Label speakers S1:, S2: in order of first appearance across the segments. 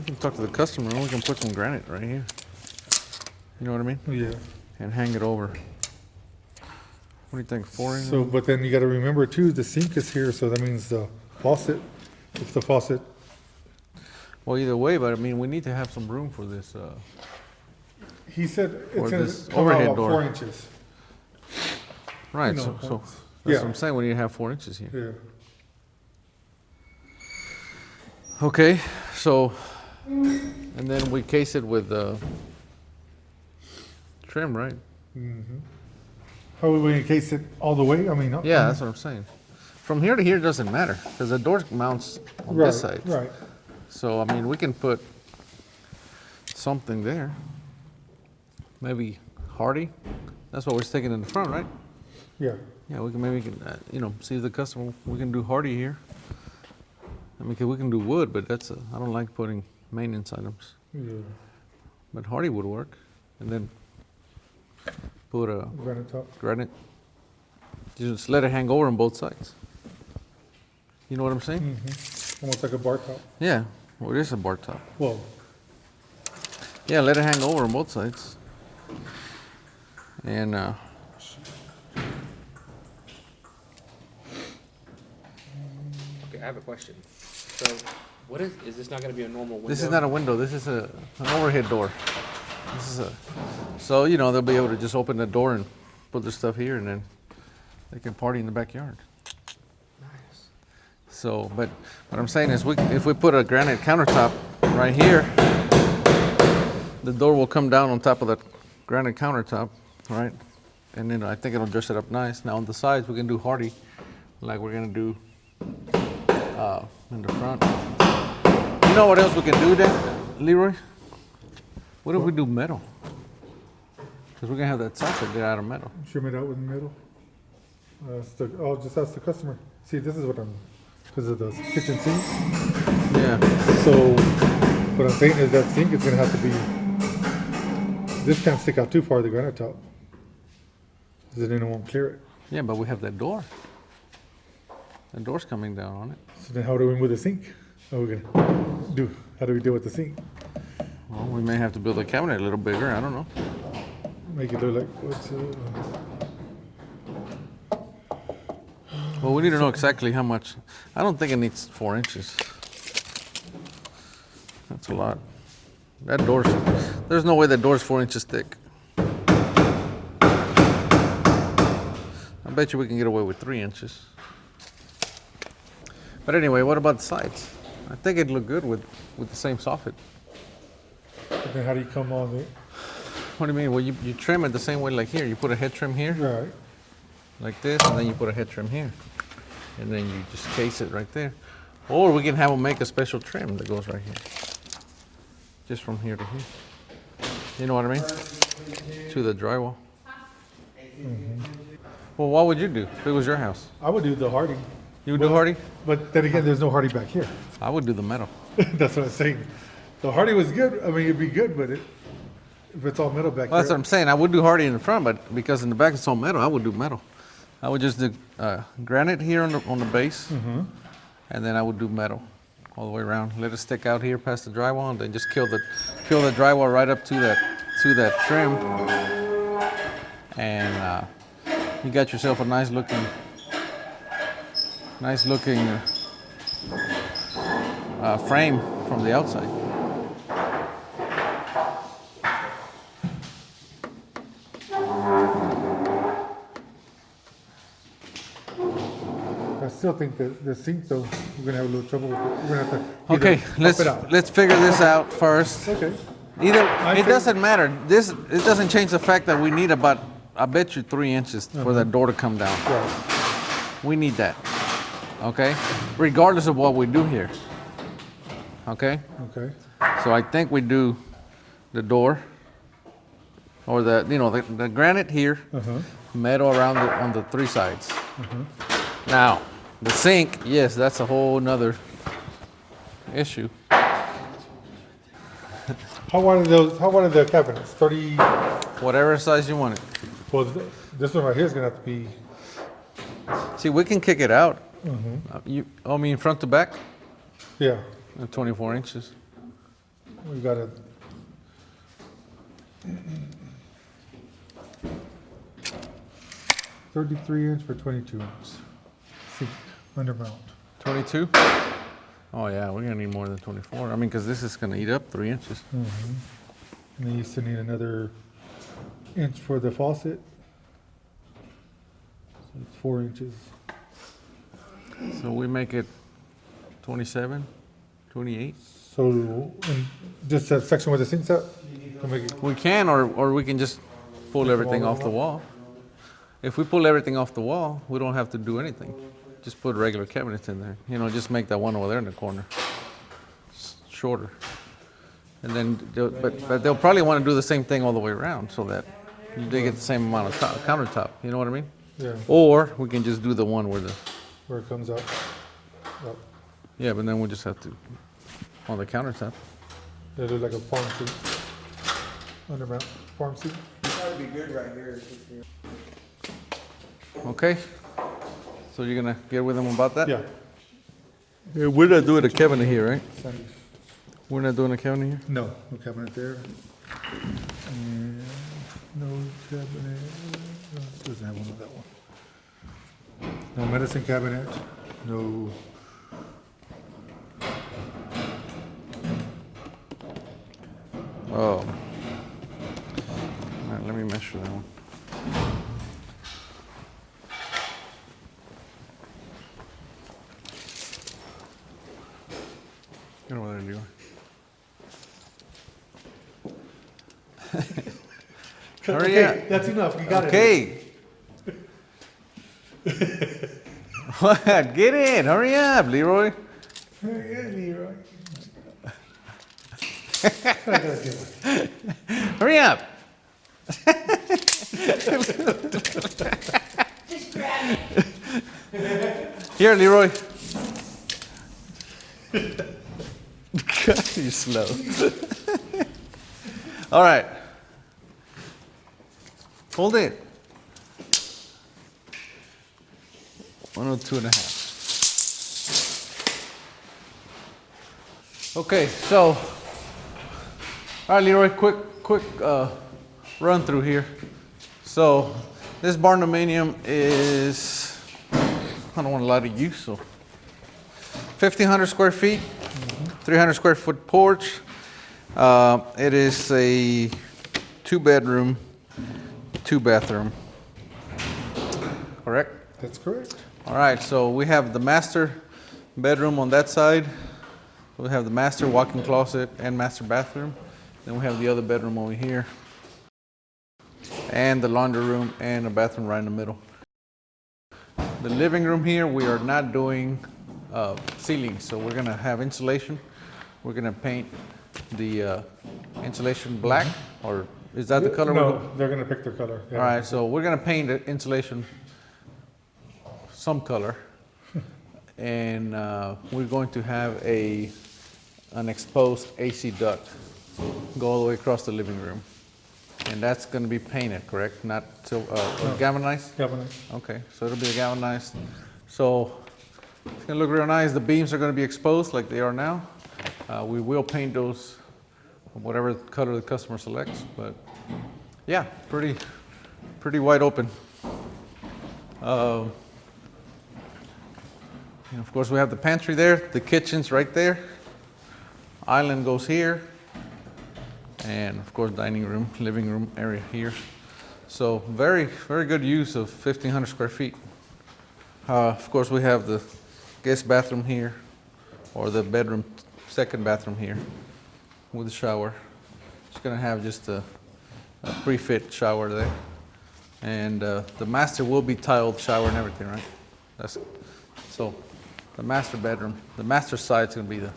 S1: can talk to the customer and we can put some granite right here. You know what I mean?
S2: Yeah.
S1: And hang it over. What do you think, 4 inches?
S2: So, but then you gotta remember too, the sink is here, so that means the faucet, if the faucet,
S1: Well, either way, but I mean, we need to have some room for this.
S2: he said
S1: Or
S2: it's gonna
S1: this
S2: come out
S1: overhead
S2: about
S1: door.
S2: 4 inches.
S1: Right,
S2: No,
S1: so
S2: that's-
S1: that's
S2: yeah.
S1: what I'm saying, we need to have 4 inches here.
S2: Yeah.
S1: Okay, so, and then we case it with trim, right?
S2: How would we encase it all the way? I mean,
S1: Yeah, that's what I'm saying. From here to here doesn't matter, because the door mounts on
S2: right,
S1: this side.
S2: right.
S1: So, I mean, we can put something there. Maybe hardy. That's what we're sticking in the front, right?
S2: Yeah.
S1: Yeah, we can maybe, see if the customer, we can do hardy here. I mean, 'cause we can do wood, but I don't like putting maintenance items.
S2: Yeah.
S1: But hardy would work. And then put a
S2: Granite top.
S1: granite. Just let it hang over on both sides. You know what I'm saying?
S2: Almost like a bar top.
S1: Yeah, well, it is a bar top.
S2: Well,
S1: Yeah, let it hang over on both sides. And
S3: Okay, I have a question. So, what is this not gonna be a normal window?
S1: this is not a window, this is an overhead door. So, they'll be able to just open the door and put their stuff here and then they can party in the backyard.
S3: Nice.
S1: So, but what I'm saying is if we put a granite countertop right here, the door will come down on top of that granite countertop, right? And then I think it'll dress it up nice. Now on the sides, we can do hardy, like we're gonna do in the front. You know what else we can do then, Leroy? What if we do metal? Because we're gonna have that soffit there out of metal.
S2: trim it out with the middle. I'll just ask the customer. See, this is what because of the kitchen sink.
S1: Yeah.
S2: So, what I'm saying is that sink is gonna have to be, this can't stick out too far, the granite top. Because then it won't clear it.
S1: Yeah, but we have that door. The door's coming down on it.
S2: So then how do we move the sink? How do we deal with the sink?
S1: Well, we may have to build a cabinet a little bigger. I don't know.
S2: Make it look like, what's,
S1: Well, we need to know exactly how much. I don't think it needs 4 inches. That's a lot. That door's, there's no way that door's 4 inches thick. I bet you we can get away with 3 inches. But anyway, what about the sides? I think it'd look good with the same soffit.
S2: then how do you come on it?
S1: What do you mean? Well, you trim it the same way like here. You put a head trim here,
S2: Right.
S1: like this, and then you put a head trim here. And then you just case it right there. Or we can have them make a special trim that goes right here. Just from here to here. You know what I mean? To the drywall. Well, what would you do if it was your house?
S2: I would do the hardy.
S1: You would do hardy?
S2: But then again, there's no hardy back here.
S1: I would do the metal.
S2: That's what I'm saying. The hardy was good. I mean, it'd be good, but if it's all metal back
S1: Well, that's what
S2: here.
S1: I'm saying. I would do hardy in the front, but because in the back it's all metal, I would do metal. I would just do granite here on the base, and then I would do metal all the way around. Let it stick out here past the drywall, and then just kill the drywall right up to that trim, and you got yourself a nice looking frame from the outside.
S2: I still think that the sink, though, we're gonna have a little trouble with it. We're gonna have to
S1: Okay,
S2: either pump it out.
S1: let's figure this out first.
S2: Okay.
S1: Either
S2: I
S1: it
S2: think-
S1: doesn't matter. It doesn't change the fact that we need about, I bet you, 3 inches for that door to come down.
S2: Right.
S1: We need that. Okay, regardless of what we do here. Okay,
S2: Okay.
S1: so I think we do the door, or the granite here, metal around on the 3 sides. Now, the sink, yes, that's a whole nother issue.
S2: How wide are the cabinets? 30.
S1: Whatever size you want it.
S2: Well, this one right here is gonna have to be.
S1: See, we can kick it out. I mean, front to back,
S2: Yeah.
S1: 24 inches.
S2: we got a 33" for 22" sink undermount.
S1: 22? Oh yeah, we're gonna need more than 24. I mean, because this is gonna eat up 3 inches.
S2: And then you still need another inch for the faucet. So it's 4 inches.
S1: So we make it 27, 28?
S2: So, and just that section where the sink's at? To make it,
S1: We can, or we can just pull everything off the wall. If we pull everything off the wall, we don't have to do anything. Just put regular cabinets in there. You know, just make that one over there in the corner shorter. And then, but they'll probably want to do the same thing all the way around so that they get the same amount of countertop. You know what I mean?
S2: yeah,
S1: Or we can just do the one where the,
S2: where it comes out. Up.
S1: yeah, but then we'll just have to, on the countertop.
S2: They look like a farm seat. Undermount, farm seat.
S4: That'd be good right here.
S1: Okay? So you're gonna get with them about that?
S2: Yeah.
S1: Yeah, we're not doing a cabinet here, right?
S2: Sandy.
S1: We're not doing a cabinet here?
S2: No, no cabinet there. And no cabinet. No, it doesn't have one of that one. No medicine cabinet. No.
S1: Oh. All right, let me measure that one. Get over there, Leroy. Hurry
S2: Okay,
S1: up.
S2: that's enough. You got it.
S1: Okay. What? Get in. Hurry up, Leroy.
S2: Yeah, Leroy. I gotta get it.
S1: Hurry up.
S5: Just grab it.
S1: Here, Leroy. God, you're slow. All right. Hold it. 102.5. Okay, so, all right, Leroy, quick run through here. So, this Barndominium is, I don't want to lie to you, so 1,500 square feet, 300 square foot porch. It is a 2-bedroom, 2-bathroom. Correct?
S2: That's correct.
S1: All right, so we have the master bedroom on that side. We have the master walk-in closet and master bathroom. Then we have the other bedroom over here. And the laundry room and a bathroom right in the middle. The living room here, we are not doing ceilings, so we're gonna have insulation. We're gonna paint the insulation black, or is that the color?
S2: No, they're gonna pick their color. Yeah.
S1: All right, so we're gonna paint the insulation some color, and we're going to have an exposed AC duct go all the way across the living room, and that's gonna be painted, correct? Not galvanized?
S2: Cabinet.
S1: Okay, so it'll be galvanized. So it's gonna look real nice. The beams are gonna be exposed like they are now. We will paint those whatever color the customer selects, but yeah, pretty wide open. And of course, we have the pantry there, the kitchen's right there. Island goes here. And of course, dining room, living room area here. So very good use of 1,500 square feet. Of course, we have the guest bathroom here, or the bedroom, second bathroom here with a shower. It's gonna have just a pre-fit shower there. And the master will be tiled shower and everything, right? So the master bedroom, the master side's gonna be the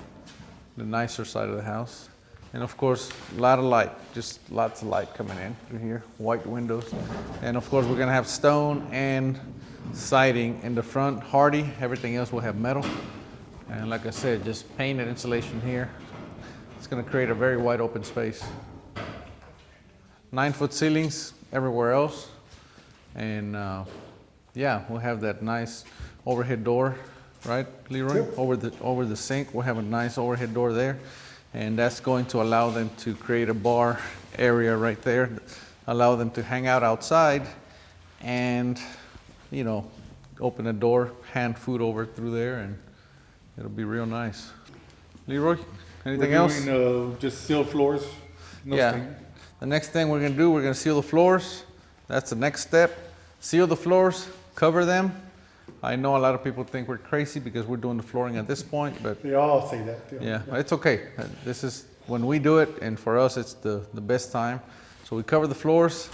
S1: nicer side of the house. And of course, a lot of light, just lots of light coming in through here, white windows. And of course, we're gonna have stone and siding in the front, hardy. Everything else will have metal. And like I said, just painted insulation here. It's gonna create a very wide open space. 9-foot ceilings everywhere else. And yeah, we'll have that nice overhead door, right, Leroy?
S2: Yep.
S1: Over the sink, we'll have a nice overhead door there. And that's going to allow them to create a bar area right there, allow them to hang out outside and, you know, open a door, hand food over through there, and it'll be real nice. Leroy, anything else?
S2: We're doing, just seal floors? No
S1: Yeah.
S2: stain?
S1: The next thing we're gonna do, we're gonna seal the floors. That's the next step. Seal the floors, cover them. I know a lot of people think we're crazy because we're doing the flooring at this point, but
S2: They all say that.
S1: yeah, it's okay. This is when we do it, and for us, it's the best time. So we cover the floors,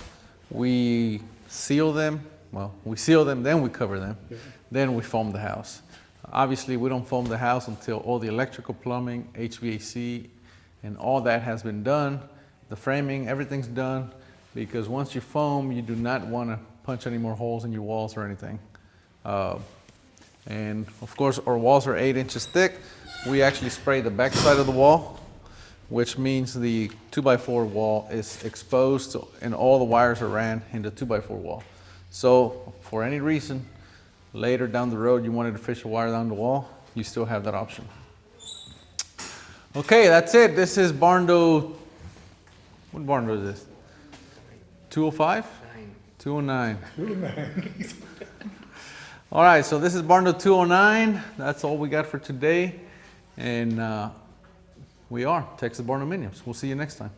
S1: we seal them. Well, we seal them, then we cover them, then we foam the house. Obviously, we don't foam the house until all the electrical, plumbing, HVAC, and all that has been done. The framing, everything's done, because once you foam, you do not want to punch any more holes in your walls or anything. And of course, our walls are 8 inches thick. We actually spray the back side of the wall, which means the 2x4 wall is exposed, and all the wires are ran in the 2x4 wall. So for any reason, later down the road, you wanted to fish a wire down the wall, you still have that option. Okay, that's it. This is Barndo. What Barndo is this? 205? 209. All right, so this is Barndo 209. That's all we got for today. And we are Texas Barndominiums. We'll see you next time.